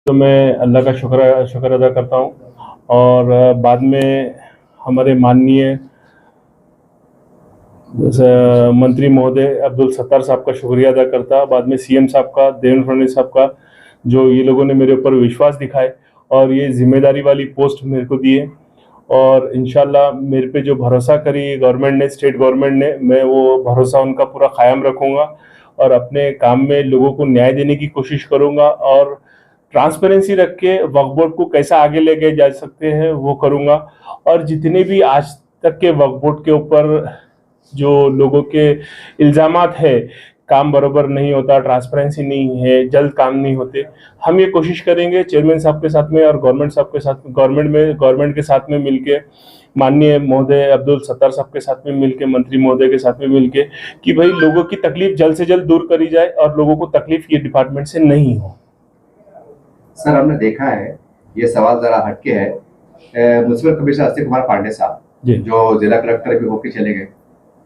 तो मैं अल्लाह का शुक्र अदा करता हूँ और बाद में हमारे माननीय मंत्री महोदय अब्दुल सत्तार साहब का शुक्रिया अदा करता, बाद में सीएम साहब का, देवेंद्र फडणवीस साहब का, जो ये लोगों ने मेरे ऊपर विश्वास दिखाए और ये जिम्मेदारी वाली पोस्ट मेरे को दी है। और इंशाल्लाह मेरे पे जो भरोसा करी गवर्नमेंट ने, स्टेट गवर्नमेंट ने, मैं वो भरोसा उनका पूरा कायम रखूँगा और अपने काम में लोगों को न्याय देने की कोशिश करूँगा और ट्रांसपेरेंसी रख के वक्फ बोर्ड को कैसा आगे लेके जा सकते हैं वो करूँगा। और जितने भी आज तक के वक्फ बोर्ड के ऊपर जो लोगों के इल्ज़ामात है, काम बराबर नहीं होता, ट्रांसपेरेंसी नहीं है, जल्द काम नहीं होते, हम ये कोशिश करेंगे चेयरमैन साहब के साथ में और गवर्नमेंट साहब के साथ, गवर्नमेंट के साथ में मिलके, माननीय महोदय अब्दुल सत्तार साहब के साथ में मिलके, मंत्री महोदय के साथ में मिलके, कि भाई लोगों की तकलीफ जल्द से जल्द दूर करी जाए और लोगों को तकलीफ ये डिपार्टमेंट से नहीं हो। सर, हमने देखा है, ये सवाल जरा हटके है, म्युनिसिपल कमिश्नर अजय कुमार पांडे साहब जो जिला कलेक्टर भी होके चले गए,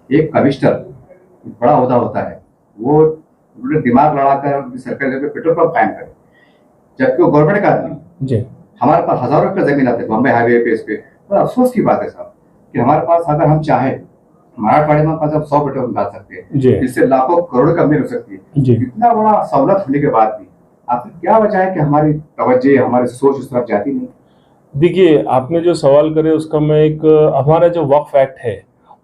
एक कमिश्नर बड़ा ओहदा होता है, वो दिमाग लड़ाकर सरकारी जगह पे पेट्रोल पंप कायम करे, जबकि वो गवर्नमेंट का आदमी। हमारे पास हजारों एकड़ जमीन आते बम्बई हाईवे पे, इस पे तो अफसोस की बात है साहब कि हमारे पास अगर हम चाहे मराठवाड़े में 100 पेट्रोल पंप डाल सकते हैं, जिससे लाखों करोड़ कमाई हो सकती है। इतना बड़ा सहूलत होने के बाद भी आखिर क्या वजह है कि हमारी तवज्जो, हमारी सोच उस तरफ जाती नहीं? देखिए, आपने जो सवाल करे उसका मैं एक, हमारा जो वक्फ एक्ट है,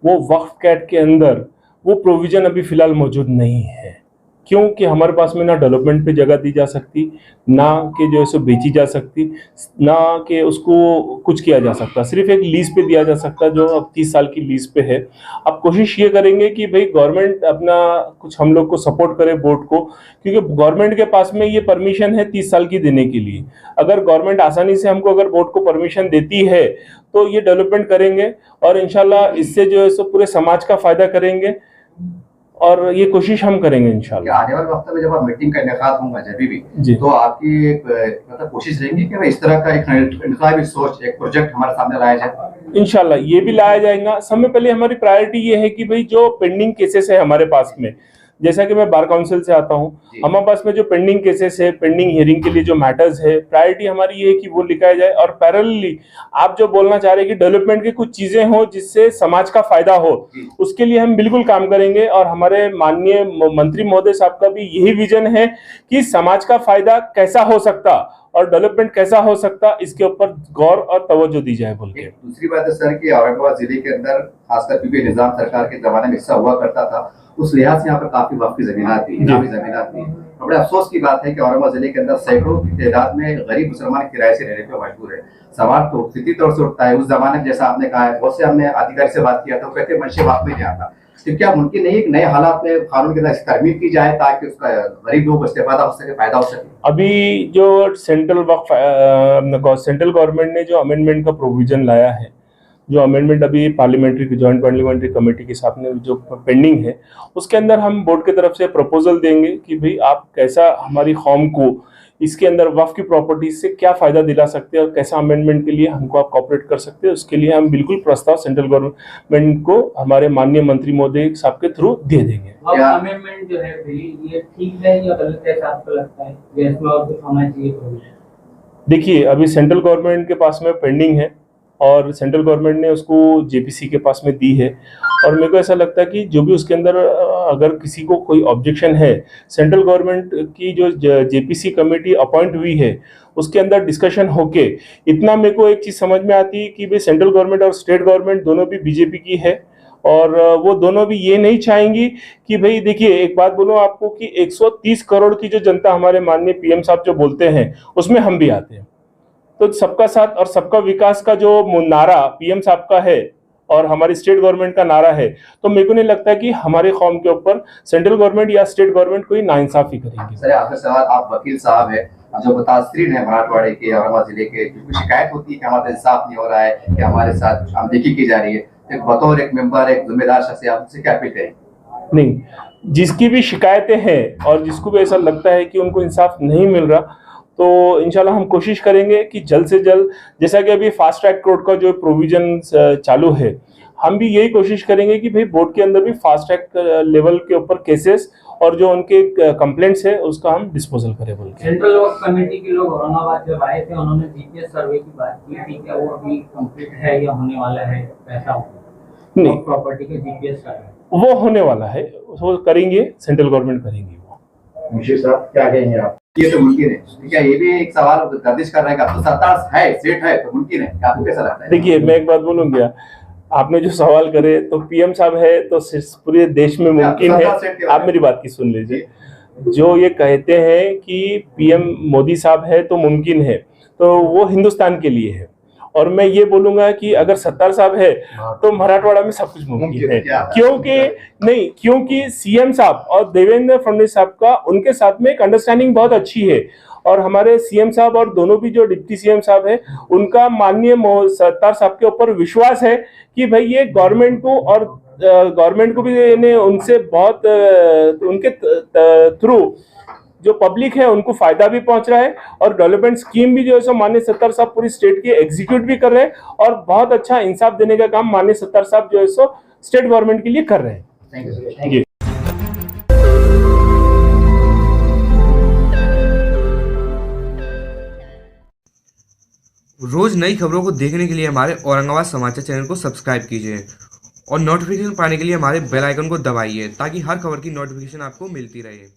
वो वक्फ एक्ट के अंदर वो प्रोविजन अभी फिलहाल मौजूद नहीं है, क्योंकि हमारे पास में ना डेवलपमेंट पे जगह दी जा सकती, ना कि जो है सो बेची जा सकती, ना कि उसको कुछ किया जा सकता, सिर्फ एक लीज पे दिया जा सकता, जो अब 30 साल की लीज पे है। अब कोशिश ये करेंगे कि भाई गवर्नमेंट अपना कुछ हम लोग को सपोर्ट करे बोर्ड को, क्योंकि गवर्नमेंट के पास में ये परमिशन है 30 साल की देने के लिए। अगर गवर्नमेंट आसानी से हमको अगर बोर्ड को परमिशन देती है तो ये डेवलपमेंट करेंगे और इंशाल्लाह इससे जो है सो पूरे समाज का फायदा करेंगे और ये कोशिश हम करेंगे इंशाल्लाह। आने वाले वक्त में जब आप मीटिंग का इनेकाद होगा जब भी, तो आपकी मतलब कोशिश रहेगी कि इस तरह का एक इनकलाबी सोच, एक प्रोजेक्ट हमारे सामने लाया जाए? इंशाल्लाह ये भी लाया जाएगा। सबसे पहले हमारी प्रायोरिटी ये है कि भाई जो पेंडिंग केसेस है हमारे पास में, जैसा कि मैं बार काउंसिल से आता हूँ, हमारे पास में जो पेंडिंग केसेस है, पेंडिंग हियरिंग के लिए जो मैटर्स है, प्रायोरिटी हमारी ये है कि वो लिखाया जाए। और पैरेलली आप जो बोलना चाह रहे हैं कि डेवलपमेंट की कुछ चीजें हो जिससे समाज का फायदा हो, उसके लिए हम बिल्कुल काम करेंगे। और हमारे माननीय मंत्री महोदय साहब का भी यही विजन है कि समाज का फायदा कैसा हो सकता और डेवलपमेंट कैसा हो सकता, इसके ऊपर गौर और तवज्जो दी जाए बोल के। दूसरी बात है सर कि औरंगाबाद जिले के अंदर खासकर क्योंकि निजाम सरकार के जमाने में हिस्सा हुआ करता था, उस लिहाज से यहाँ पर काफी वक्त की जमीन थी, इनामी जमीन थी। बड़े अफसोस की बात है कि औरंगाबाद जिले के अंदर सैकड़ों की तादाद में गरीब मुसलमान किराए से रहने पर मजबूर है। सवाल तो स्थिति तौर से उठता है, उस जमाने में जैसा आपने कहा है, बहुत से हमने अधिकारी से बात किया था, कहते मंशे वक्त में नहीं आता, तो क्या मुमकिन नहीं एक नए हालात में कानून के अंदर तरमीम की जाए ताकि उसका गरीब लोगों को इस्तेफादा हो सके, फायदा हो सके? अभी जो सेंट्रल गवर्नमेंट ने जो अमेंडमेंट का प्रोविजन लाया है, जो अमेंडमेंट अभी पार्लियामेंट्री जॉइंट पार्लियामेंट्री कमेटी के सामने जो पेंडिंग है, उसके अंदर हम बोर्ड की तरफ से प्रपोजल देंगे कि भाई आप कैसा हमारी कौम को इसके अंदर वक्फ की प्रॉपर्टीज से क्या फायदा दिला सकते हैं और कैसा अमेंडमेंट के लिए हमको आप कॉपरेट कर सकते हैं। उसके लिए हम बिल्कुल प्रस्ताव सेंट्रल गवर्नमेंट को हमारे माननीय मंत्री महोदय साहब के थ्रू दे देंगे। अमेंडमेंट जो है ये ठीक है या गलत है आपको लगता है, इसमें और कुछ होना चाहिए? देखिए, अभी सेंट्रल गवर्नमेंट के पास में पेंडिंग है और सेंट्रल गवर्नमेंट ने उसको जेपीसी के पास में दी है, और मेरे को ऐसा लगता है कि जो भी उसके अंदर अगर किसी को कोई ऑब्जेक्शन है, सेंट्रल गवर्नमेंट की जो जेपीसी कमेटी अपॉइंट हुई है उसके अंदर डिस्कशन होके, इतना मेरे को एक चीज़ समझ में आती है कि भाई सेंट्रल गवर्नमेंट और स्टेट गवर्नमेंट दोनों भी बीजेपी की है और वो दोनों भी ये नहीं चाहेंगी कि भाई, देखिए एक बात बोलूँ आपको कि 130 करोड़ की जो जनता हमारे माननीय पीएम साहब जो बोलते हैं उसमें हम भी आते हैं। तो सबका साथ और सबका विकास का जो नारा पीएम साहब का है और हमारी स्टेट गवर्नमेंट का नारा है, तो मेरे को नहीं लगता कि हमारे कौम के ऊपर सेंट्रल गवर्नमेंट या स्टेट गवर्नमेंट कोई नाइंसाफी करेंगे। सर, आखिर सवाल, आप वकील साहब है, जो मुतासरीन है मराठवाड़े के, औरंगाबाद जिले के, जो शिकायत होती है कि हमारा इंसाफ नहीं हो रहा है, कि हमारे साथ अनदेखी की जा रही है, एक बतौर एक मेंबर, एक जिम्मेदार शख्स, आपसे क्या अपील करें? नहीं, जिसकी भी शिकायतें हैं और जिसको भी ऐसा लगता है कि उनको इंसाफ नहीं मिल रहा, तो इंशाल्लाह हम कोशिश करेंगे कि जल्द से जल्द, जैसा कि अभी फास्ट ट्रैक कोर्ट का जो प्रोविजन चालू है, हम भी यही कोशिश करेंगे कि भाई बोर्ड के अंदर भी फास्ट ट्रैक लेवल के ऊपर केसेस और जो उनके कंप्लेंट्स है उसका हम डिस्पोजल करें बोल के। सेंट्रल वर्क कमेटी के लोग औरंगाबाद जब आए थे उन्होंने जीपीएस सर्वे की बात की थी, क्या वो अभी कंप्लीट है या होने वाला है? ऐसा नहीं, प्रॉपर्टी का जीपीएस सर्वे वो होने वाला है, वो करेंगे, सेंट्रल गवर्नमेंट करेंगी वो। मुंशी साहब क्या कहेंगे आप? ये तो मुमकिन है, क्या ये भी एक सवाल गर्दिश कर रहा है कि अब तो सत्ता है, सेट है, तो मुमकिन है, आपको कैसा लगता है? देखिए, मैं एक बात बोलूँगा, आपने जो सवाल करे तो पीएम साहब है तो पूरे देश में मुमकिन है। आप मेरी बात की सुन लीजिए, जो ये कहते हैं कि पीएम मोदी साहब है तो मुमकिन है, तो वो हिंदुस्तान के लिए है। और मैं ये बोलूंगा कि अगर सत्तार साहब है तो मराठवाड़ा में सब कुछ मुमकिन है, क्योंकि सीएम साहब और देवेंद्र फडणवीस साहब का उनके साथ में एक अंडरस्टैंडिंग बहुत अच्छी है। और हमारे सीएम साहब और दोनों भी जो डिप्टी सीएम साहब है उनका माननीय सत्तार साहब के ऊपर विश्वास है कि भाई ये गवर्नमेंट को और गवर्नमेंट को भी ने उनसे बहुत उनके थ्रू जो पब्लिक है उनको फायदा भी पहुंच रहा है, और डेवलपमेंट स्कीम भी जो है सो माननीय सत्तार साहब पूरी स्टेट की एग्जीक्यूट भी कर रहे हैं, और बहुत अच्छा इंसाफ देने का काम माननीय सत्तार साहब जो है सो स्टेट गवर्नमेंट के लिए कर रहे हैं। Thank you. रोज नई खबरों को देखने के लिए हमारे औरंगाबाद समाचार चैनल को सब्सक्राइब कीजिए और नोटिफिकेशन पाने के लिए हमारे बेल आइकन को दबाइए ताकि हर खबर की नोटिफिकेशन आपको मिलती रहे।